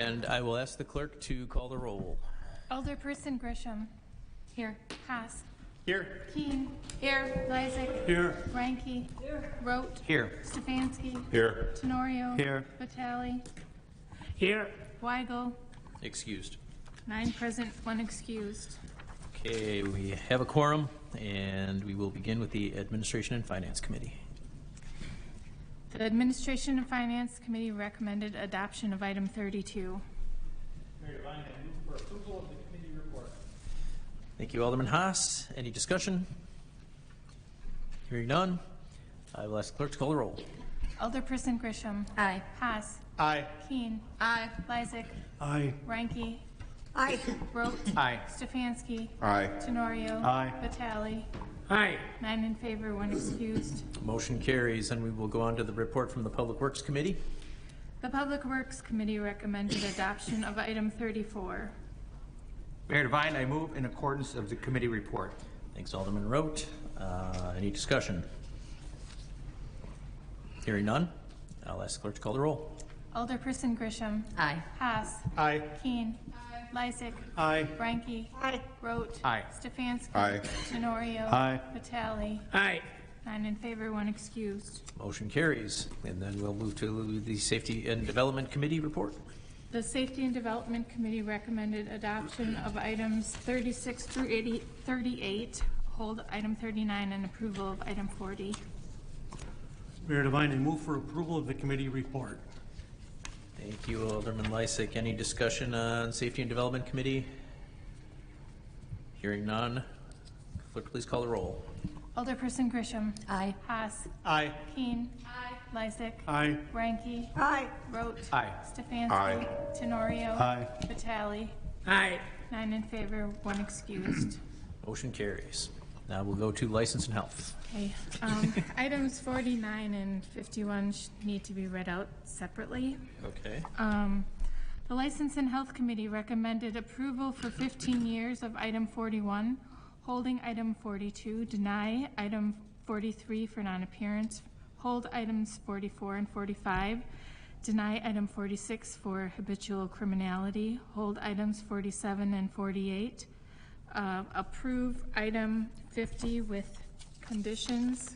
And I will ask the clerk to call the roll. Alderperson Grisham. Here. Haas. Here. Keen. Here. Lysick. Here. Ranky. Here. Rote. Here. Stefanski. Here. Tenorio. Here. Vitale. Here. Weigel. Excused. 9 present, 1 excused. Okay, we have a quorum, and we will begin with the Administration and Finance Committee. The Administration and Finance Committee recommended adoption of item 32. Mayor Devine, I move for approval of the committee report. Thank you, Alderman Haas. Any discussion? Hearing none, I will ask the clerk to call the roll. Alderperson Grisham. Aye. Haas. Aye. Keen. Aye. Lysick. Aye. Ranky. Aye. Rote. Aye. Stefanski. Aye. Tenorio. Aye. Vitale. Aye. 9 in favor, 1 excused. Motion carries, and we will go on to the report from the Public Works Committee. The Public Works Committee recommended adoption of item 34. Mayor Devine, I move in accordance of the committee report. Thanks, Alderman Rote. Any discussion? Hearing none, I'll ask the clerk to call the roll. Alderperson Grisham. Aye. Haas. Aye. Keen. Lysick. Aye. Ranky. Aye. Rote. Aye. Stefanski. Aye. Tenorio. Aye. Vitale. Aye. 9 in favor, 1 excused. Motion carries, and then we'll move to the Safety and Development Committee report. The Safety and Development Committee recommended adoption of items 36 through 38, hold item 39, and approval of item 40. Mayor Devine, I move for approval of the committee report. Thank you, Alderman Lysick. Any discussion on Safety and Development Committee? Hearing none, clerk, please call the roll. Alderperson Grisham. Aye. Haas. Aye. Keen. Lysick. Aye. Ranky. Aye. Rote. Aye. Stefanski. Aye. Tenorio. Aye. Vitale. Aye. 9 in favor, 1 excused. Motion carries. Now we'll go to License and Health. Okay. Items 49 and 51 need to be read out separately. Okay. The License and Health Committee recommended approval for 15 years of item 41, holding item 42, deny item 43 for non-appearance, hold items 44 and 45, deny item 46 for habitual criminality, hold items 47 and 48, approve item 50 with conditions.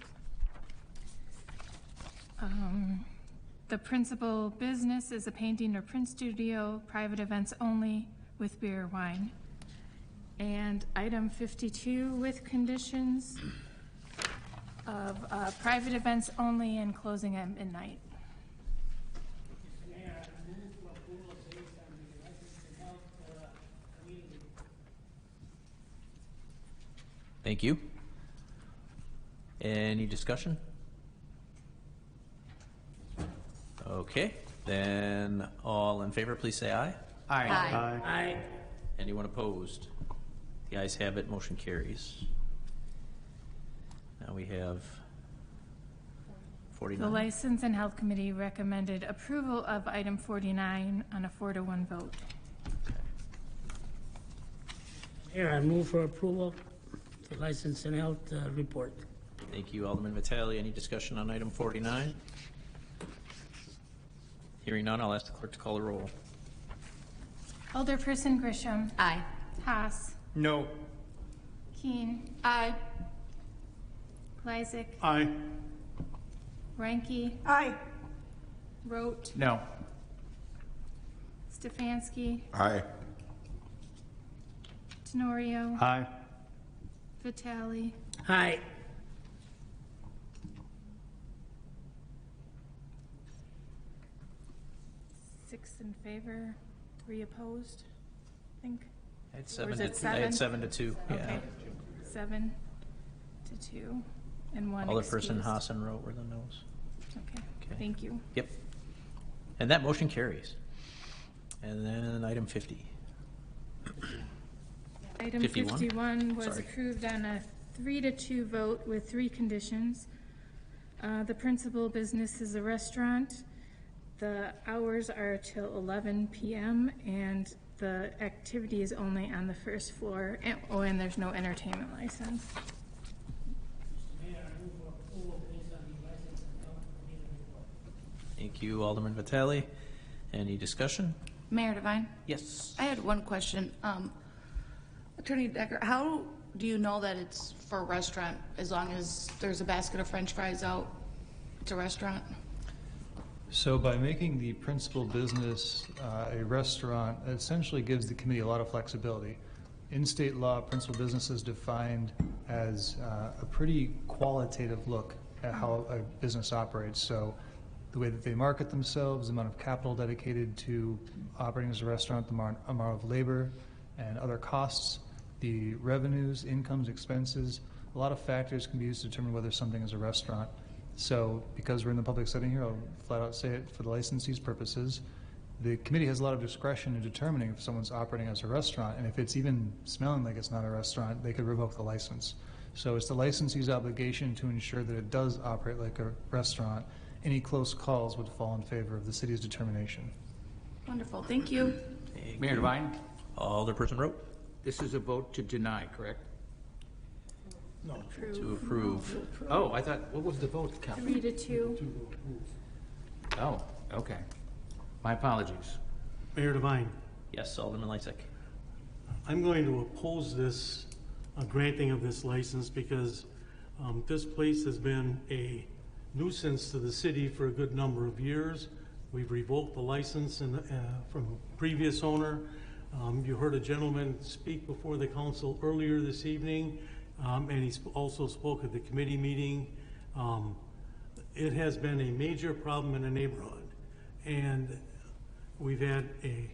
The principal business is a painting or print studio, private events only with beer or wine. And item 52 with conditions of private events only and closing at midnight. Thank you. Any discussion? Okay, then all in favor, please say aye. Aye. Aye. Aye. Anyone opposed? The ayes have it, motion carries. Now we have 49. The License and Health Committee recommended approval of item 49 on a 4-to-1 vote. Mayor, I move for approval of the License and Health report. Thank you, Alderman Vitale. Any discussion on item 49? Hearing none, I'll ask the clerk to call the roll. Alderperson Grisham. Aye. Haas. No. Keen. Aye. Lysick. Aye. Ranky. Aye. Rote. No. Stefanski. Aye. Tenorio. Aye. Vitale. Aye. Six in favor, 3 opposed, I think. I had Or is it I had 7? 7 to 2. Yeah. Okay. 7 to 2 and 1 Alderperson excused. Haas and Rote were the noes. Okay, Okay. thank you. Yep. And that motion carries. And then item 50. Item 51? 51 was Sorry. approved on a 3-to-2 vote with 3 conditions. The principal business is a restaurant. The hours are till 11 p.m. and the activity is only on the first floor. And there's no entertainment license. Mayor, I move for approval based on the License and Health committee report. Thank you, Alderman Vitale. Any discussion? Mayor Devine, Yes. I had one question. Attorney Decker, how do you know that it's for a restaurant as long as there's a basket of French fries out? It's a restaurant? So by making the principal business a restaurant, it essentially gives the committee a lot of flexibility. In state law, principal business is defined as a pretty qualitative look at how a business operates. So the way that they market themselves, the amount of capital dedicated to operating as a restaurant, the amount of labor and other costs, the revenues, incomes, expenses, a lot of factors can be used to determine whether something is a restaurant. So because we're in the public setting here, I'll flat out say it for the licensee's purposes, the committee has a lot of discretion in determining if someone's operating as a restaurant, and if it's even smelling like it's not a restaurant, they could revoke the license. So it's the licensee's obligation to ensure that it does operate like a restaurant. Any close calls would fall in favor of the city's determination. Wonderful, thank you. Mayor Devine, Alderperson Rote. this is a vote to deny, correct? To approve. Oh, I thought, what was the vote, Council? 3-2. Oh, okay. My apologies. Mayor Devine, Yes, Alderman Lysick. I'm going to oppose this granting of this license because this place has been a nuisance to the city for a good number of years. We've revoked the license from previous owner. You heard a gentleman speak before the council earlier this evening, and he also spoke at the committee meeting. It has been a major problem in the neighborhood, and we've had an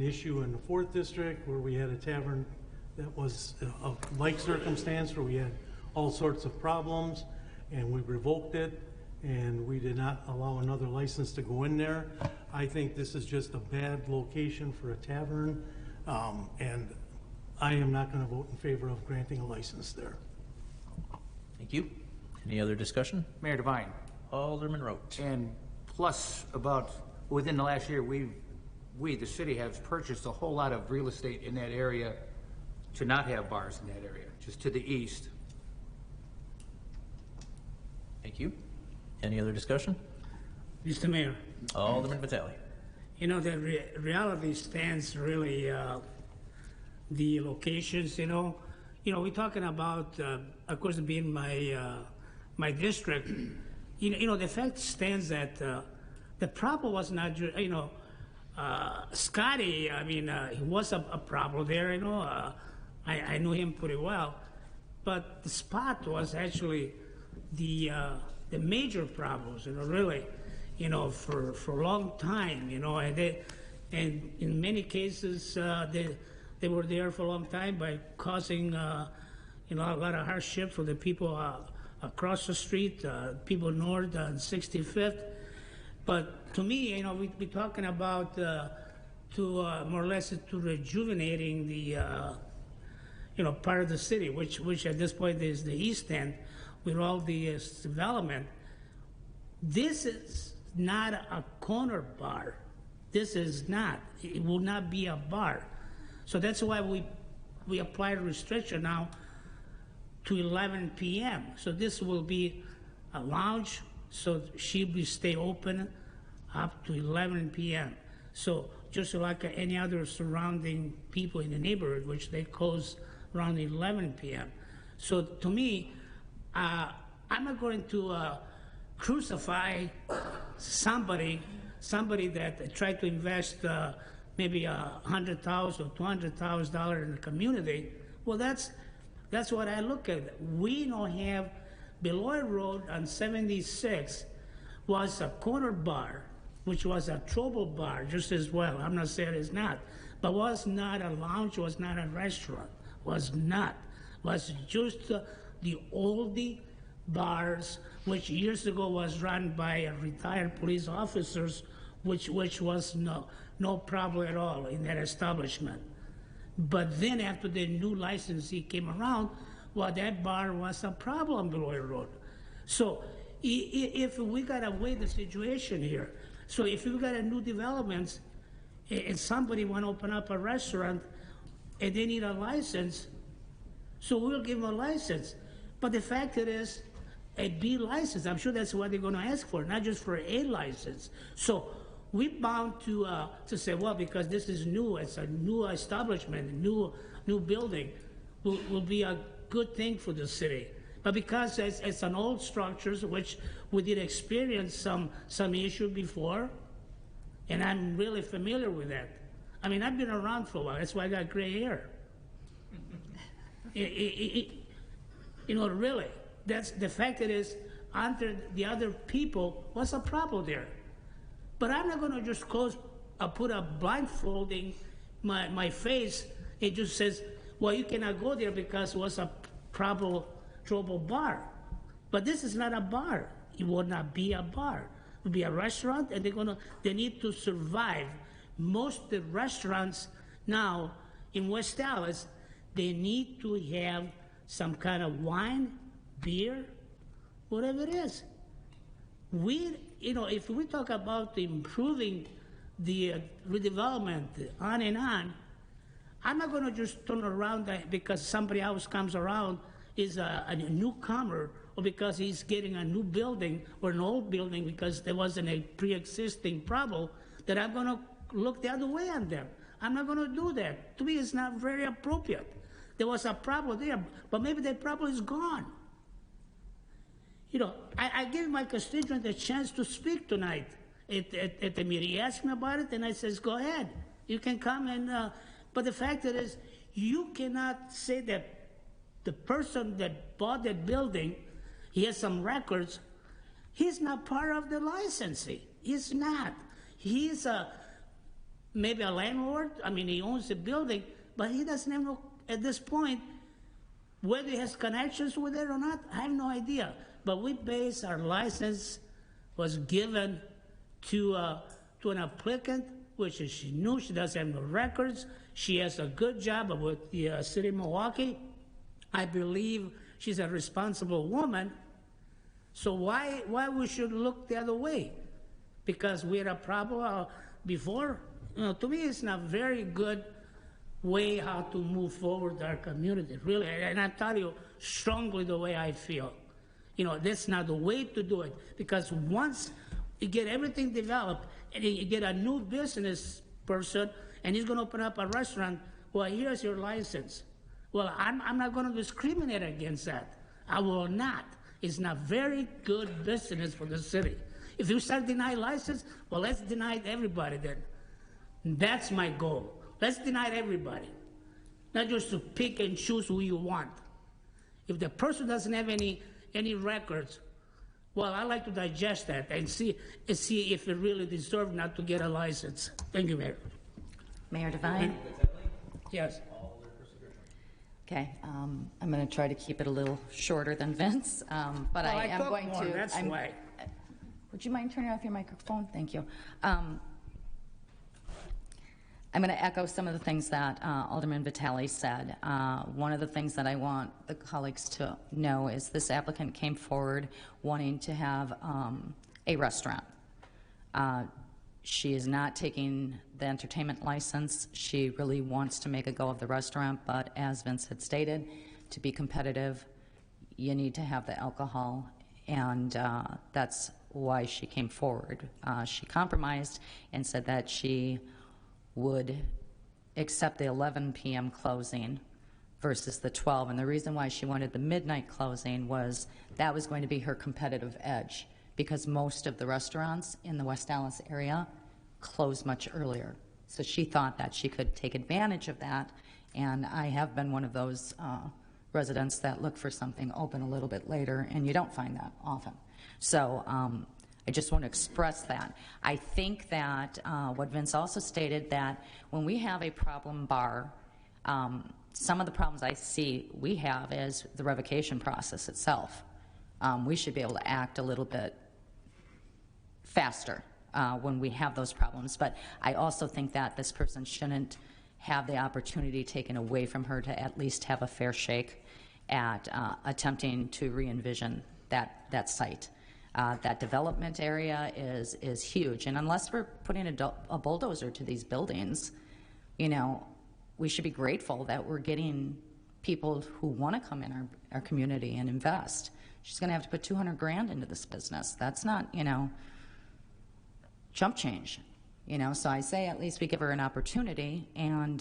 issue in the 4th District where we had a tavern that was a like circumstance where we had all sorts of problems, and we revoked it, and we did not allow another license to go in there. I think this is just a bad location for a tavern, and I am not going to vote in favor of granting a license there. Thank you. Any other discussion? Mayor Devine, Alderman Rote. and plus about, within the last year, we, the city, have purchased a whole lot of real estate in that area to not have bars in that area, just to the east. Thank you. Any other discussion? Mr. Mayor, Alderman Vitale. you know, the reality stands really, the locations, you know. We're talking about, of course, being my district. The fact stands that the problem was not, Scotty, he was a problem there, I knew him pretty well. But the spot was actually the major problems, really, for a long time, and in many cases, they were there for a long time by causing, a lot of hardship for the people across the street, people north on 65th. But to me, we're talking about more or less to rejuvenating the, part of the city, which at this point is the East End, with all the development. This is not a corner bar. This is not. It will not be a bar. So that's why we applied restriction now to 11 p.m. So this will be a lounge, so she will stay open up to 11 p.m. So just like any other surrounding people in the neighborhood, which they close around 11 p.m. So to me, I'm not going to crucify somebody that tried to invest maybe $100,000 or $200,000 in the community. Well, that's what I look at. We don't have Beloit Road on 76 was a corner bar, which was a trouble bar just as well. I'm not saying it's not, but was not a lounge, was not a restaurant, was not. Was just the oldie bars, which years ago was run by retired police officers, which was no problem at all in that establishment. But then after the new licensee came around, well, that bar was a problem, Beloit Road. So if we gotta weigh the situation here, so if we got a new developments and somebody want to open up a restaurant and they need a license, so we'll give them a license. But the fact is, a B license, I'm sure that's what they're going to ask for, not just for a license. So we bound to say, well, because this is new, it's a new establishment, new building, will be a good thing for the city. But because it's an old structures, which we did experience some issue before, and I'm really familiar with that. I mean, I've been around for a while. That's why I got gray hair. You know, really, that's the fact. It is under the other people. What's the problem there? But I'm not going to just put a blindfolding my face. It just says, well, you cannot go there because it was a trouble bar. But this is not a bar. It will not be a bar. It will be a restaurant, and they need to survive. Most of the restaurants now in West Dallas, they need to have some kind of wine, beer, whatever it is. If we talk about improving the redevelopment on and on, I'm not going to just turn around because somebody else comes around is a newcomer, or because he's getting a new building or an old building because there wasn't a pre-existing problem, that I'm going to look the other way on them. I'm not going to do that. To me, it's not very appropriate. There was a problem there, but maybe that problem is gone. You know, I gave my constituent a chance to speak tonight at the meeting. He asked me about it, and I says, go ahead. You can come and, but the fact is, you cannot say that the person that bought that building, he has some records, he's not part of the licensing. He's not. He's maybe a landlord. I mean, he owns the building, but he doesn't even know at this point whether he has connections with it or not. I have no idea. But we base our license was given to an applicant, which is she knew she doesn't have no records. She has a good job with the city of Milwaukee. I believe she's a responsible woman. So why we should look the other way? Because we had a problem before? You know, to me, it's not very good way how to move forward our community, really. And I tell you strongly the way I feel. You know, that's not the way to do it. Because once you get everything developed and you get a new business person and he's going to open up a restaurant, well, here's your license. Well, I'm not going to discriminate against that. I will not. It's not very good business for the city. If you start denying license, well, let's deny everybody then. That's my goal. Let's deny everybody. Not just to pick and choose who you want. If the person doesn't have any records, well, I like to digest that and see if it really deserves not to get a license. Thank you, Mayor. Mayor Devine? Yes. Okay, I'm going to try to keep it a little shorter than Vince, but I am going more, to. That's why. Would you mind turning off your microphone? Thank you. I'm going to echo some of the things that Alderman Vitale said. One of the things that I want the colleagues to know is this applicant came forward wanting to have a restaurant. She is not taking the entertainment license. She really wants to make a go of the restaurant, but as Vince had stated, to be competitive, you need to have the alcohol, and that's why she came forward. She compromised and said that she would accept the 11 p.m. closing versus the 12, and the reason why she wanted the midnight closing was that was going to be her competitive edge, because most of the restaurants in the West Dallas area close much earlier. So she thought that she could take advantage of that, and I have been one of those residents that look for something open a little bit later, and you don't find that often. So I just want to express that. I think that what Vince also stated, that when we have a problem bar, some of the problems I see we have is the revocation process itself. We should be able to act a little bit faster when we have those problems. But I also think that this person shouldn't have the opportunity taken away from her to at least have a fair shake at attempting to re-envision that site. That development area is huge, and unless we're putting a bulldozer to these buildings, you know, we should be grateful that we're getting people who want to come in our community and invest. She's going to have to put $200,000 into this business. That's not, you know, chump change. You know, so I say at least we give her an opportunity and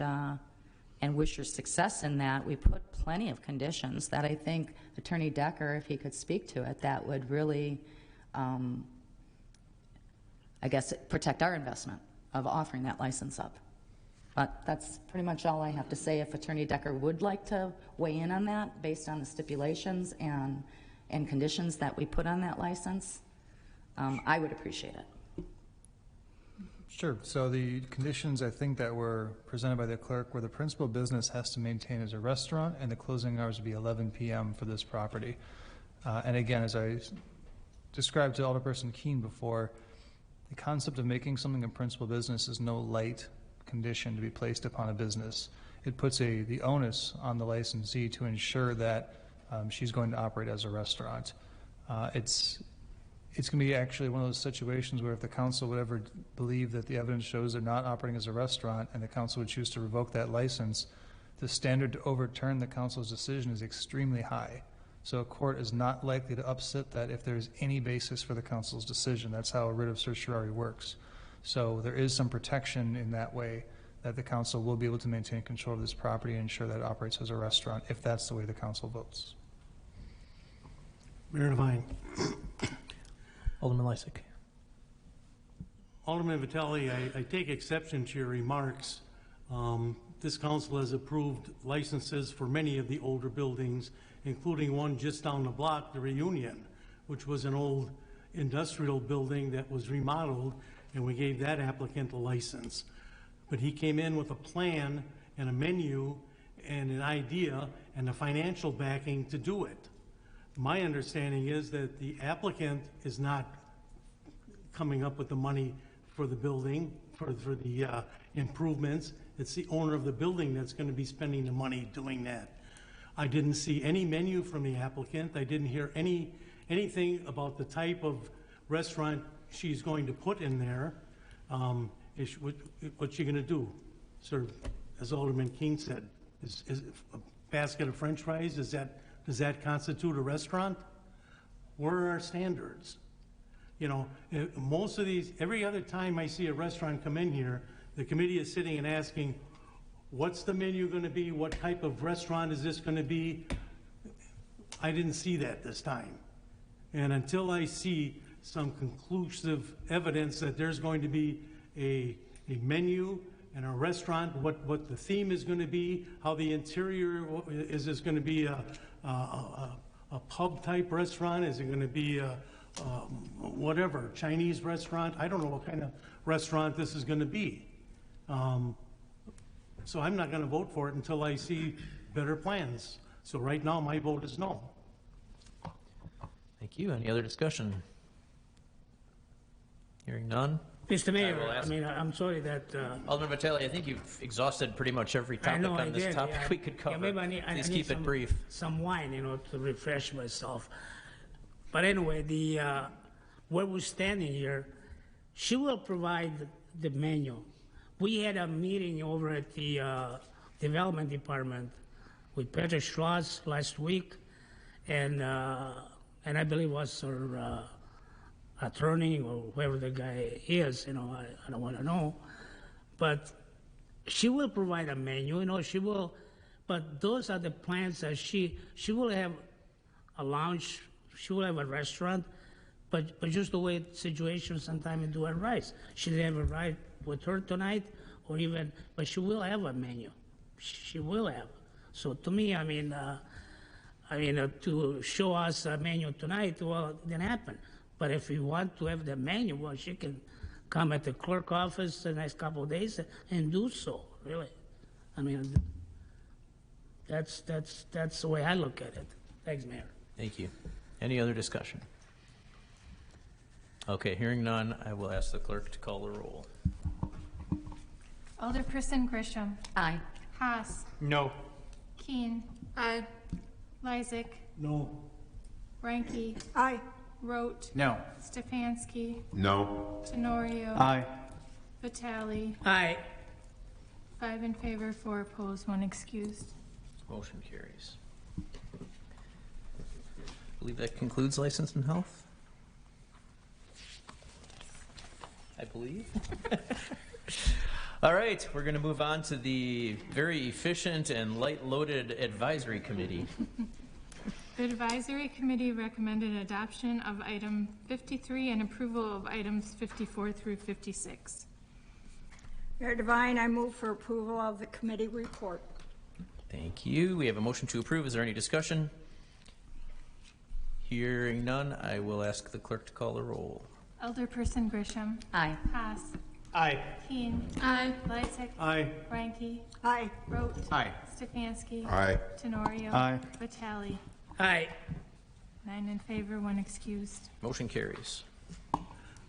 wish her success in that. We put plenty of conditions that I think Attorney Decker, if he could speak to it, that would really, I guess, protect our investment of offering that license up. But that's pretty much all I have to say. If Attorney Decker would like to weigh in on that based on the stipulations and conditions that we put on that license, I would appreciate it. Sure. So the conditions, I think, that were presented by the clerk were the principal business has to maintain as a restaurant, and the closing hours would be 11 p.m. for this property. And again, as I described to Alderperson Keene before, the concept of making something a principal business is no light condition to be placed upon a business. It puts the onus on the licensee to ensure that she's going to operate as a restaurant. It's going to be actually one of those situations where if the council would ever believe that the evidence shows they're not operating as a restaurant and the council would choose to revoke that license, the standard to overturn the council's decision is extremely high. So a court is not likely to upset that if there's any basis for the council's decision. That's how a writ of certiorari works. So there is some protection in that way that the council will be able to maintain control of this property and ensure that it operates as a restaurant if that's the way the council votes. Mayor Devine. Alderman Lysick. Alderman Vitale, I take exception to your remarks. This council has approved licenses for many of the older buildings, including one just down the block, the Reunion, which was an old industrial building that was remodeled, and we gave that applicant a license. But he came in with a plan and a menu and an idea and the financial backing to do it. My understanding is that the applicant is not coming up with the money for the building, for the improvements. It's the owner of the building that's going to be spending the money doing that. I didn't see any menu from the applicant. I didn't hear anything about the type of restaurant she's going to put in there. What's she going to do? Serve, as Alderman King said, is a basket of French fries? Does that constitute a restaurant? Where are our standards? You know, most of these, every other time I see a restaurant come in here, the committee is sitting and asking, what's the menu going to be? What type of restaurant is this going to be? I didn't see that this time. And until I see some conclusive evidence that there's going to be a menu and a restaurant, what the theme is going to be, how the interior, is this going to be a pub type restaurant? Is it going to be a whatever, Chinese restaurant? I don't know what kind of restaurant this is going to be. So I'm not going to vote for it until I see better plans. So right now, my vote is no. Thank you. Any other discussion? Hearing none. Mr. Mayor, will I ask- mean, I'm sorry that, Alderman Vitale, I think you've exhausted pretty much every I topic know I on this did. topic yeah. we could Yeah, cover. maybe I Please need keep it brief. some wine, you know, to refresh myself. But anyway, where we're standing here, she will provide the menu. We had a meeting over at the Development Department with Peter Schloss last week, and I believe was her attorney or whoever the guy is, you know, I don't want to know. But she will provide a menu, you know, she will, but those are the plans that she will have a lounge, she will have a restaurant, but just the way the situation sometimes do it right. She didn't have it right with her tonight, or even, but she will have a menu. She will have. So to me, I mean, to show us a menu tonight, well, it didn't happen. But if you want to have the menu, well, she can come at the clerk office the next couple of days and do so, really. I mean, that's the way I look at it. Thanks, Mayor. Thank you. Any other discussion? Okay, hearing none, I will ask the clerk to call the roll. Alderperson Grisham. Aye. Haas. No. Keen. Aye. Lysick. No. Ranky. Aye. Rote. No. Stefanski. No. Tenorio. Aye. Vitale. Aye. 5 in favor, 4 opposed, 1 excused. Motion carries. I believe that concludes License and Health. I believe. All right, we're going to move on to the very efficient and light-loaded advisory committee. The advisory committee recommended adoption of item 53 and approval of items 54 through 56. Mayor Devine, I move for approval of the committee report. Thank you. We have a motion to approve. Is there any discussion? Hearing none, I will ask the clerk to call the roll. Alderperson Grisham. Aye. Haas. Aye. Keen. Aye. Lysick. Aye. Ranky. Aye. Rote. Aye. Stefanski. Aye. Tenorio. Aye. Vitale. Aye. 9 in favor, 1 excused. Motion carries.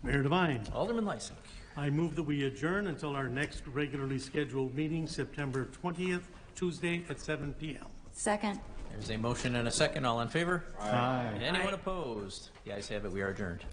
Mayor Devine, Alderman Lysick. I move that we adjourn until our next regularly scheduled meeting, September 20th, Tuesday at 7 p.m. Second. There's a motion and a second. All in favor? Aye. And anyone opposed? The ayes have it. We are adjourned.